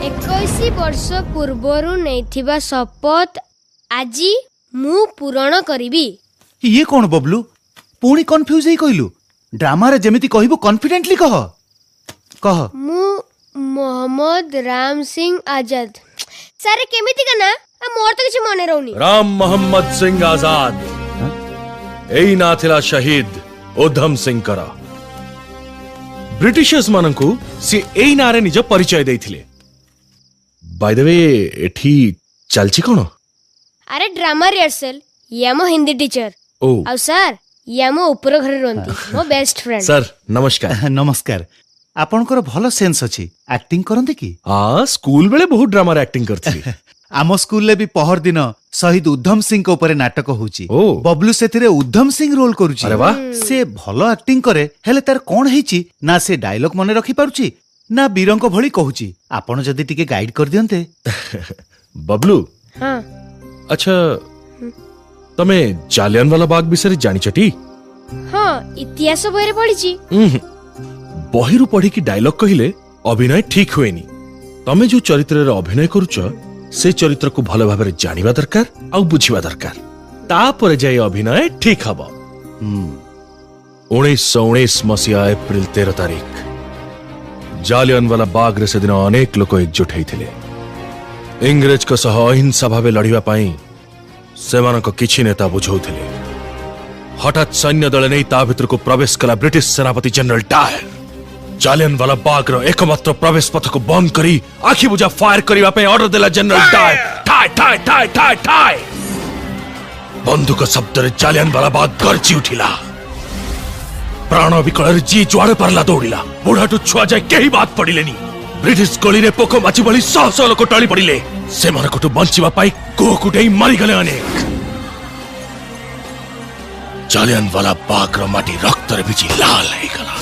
21 वर्ष पूर्वरु नैथिबा शपथ आजी मु पूरण करिबी। ये कौन बबलू पुणी कंफ्यूज ही कहलु ड्रामा रे जेमिति कहबो कॉन्फिडेंटली कह मु मोहम्मद राम सिंह आजाद। सारे केमिति का ना मोर तो किछ मने रहउनी। राम मोहम्मद सिंह आजाद एई ना थिला शहीद उधम सिंह करा ब्रिटिशर्स मानकु से एई नारे निज परिचय देइथिले। बाय द वे एठी चलची कोन? अरे ड्रामा रिहर्सल या मो हिंदी टीचर ओ आ सर या मो ऊपर घरे रहंती मो बेस्ट फ्रेंड। सर नमस्कार। नमस्कार आपनकर भलो सेंस अछि एक्टिंग करंते की? हां स्कूल बेले बहुत ड्रामा रे एक्टिंग करथि। आम स्कूल ले भी पहर दिन शहीद उधम सिंह के ऊपर नाटक होउची। ओ। बबलू सेथिरे उधम सिंह रोल करूची। अरे वाह। से भलो एक्टिंग करे हेले तार कोन हेची ना से डायलॉग मने रखी पारुची ना बीरंको भली कहूची। आपण जदी टिके गाइड कर दियंते। बबलू हां अच्छा तमे जालियनवाला बाग विषय जानी छटी? हां इतिहास बहिरे पढिची। बहिरु पढ़ी की डायलॉग कहिले अभिनय ठीक हुएनी। तमे जो चरित्र रे अभिनय करूछ से चरित्र को भलो भाबरे जानिबा दरकार आ बुझिबा दरकार तापर जाय अभिनय ठीक हबो। 1919 मसिया एप्रिल 13 तारीख जालियनवाला बाग रे सेदिन अनेक लोक एकजुट हेथिले। इंग्रेज को सह अहिंसा भावे लड़िबा पई सेमानक किछि नेता बुझौथिले। हठात सैन्य दल नै ता भितर को प्रवेश कला ब्रिटिश सेनापति जनरल डायर। जालियनवाला बाग रो एकमात्र प्रवेश पथ को बंद करी आखि बुझा फायर करिबा पे ऑर्डर देला जनरल डायर। ठाय ठाय ठाय ठाय ठाय बंदूक शब्द रे जालियनवाला बाग गरजी उठिला। प्राण विकल जी जुआड़े पारला दौड़िला। बुढ़ाटू छुआ जाए केही बात पड़िलेनी। ब्रिटिश गली रे पोको माची भली शह शह लोक टळी पड़िले। से मानकटू बंचिबा पाई कोकुटेई मारी गले अनेक। जालियनवाला बाग रो माटी रक्त रे भिजी लाल हे गला।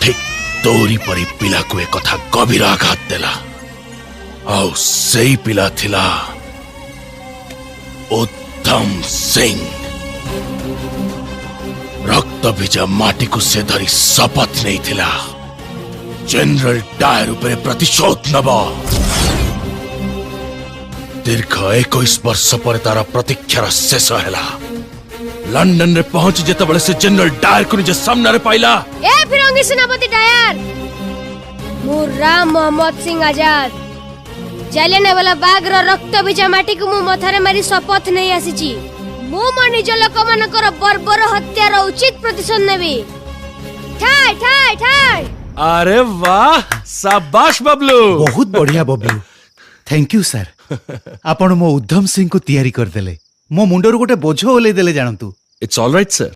ठीक तोरी परी पिला को एक कथा गभीर आघात देला। आउ सेई पिला थिला उधम सिंह। रक्त भिजा माटी को से धरी शपथ नहीं थिला जनरल डायर उपरे प्रतिशोध नबा। दीर्घ 21 वर्ष पर तारा प्रतीक्षार शेष हैला। लंडन रे पहुंच जेते बळे से जनरल डायर को निज सामने रे पाइला। ए फिरंगी सेनापति डायर मु राम मोहम्मद सिंह आजाद जालियनवाला बाग रो रक्त भिजा माटी को मु मथारे मारी शपथ नहीं आसीची। मु मो निज लोक मानकर बर्बर हत्यार उचित प्रतिशोध नेबी। ठाय ठाय ठाय। अरे वाह शाबाश बबलू। बहुत बढ़िया बबलू थैंक यू सर। आपण मो उधम सिंह को तैयारी कर देले। मो मुंडर गोटे बोझ ओले देले जानतु। It's all right sir.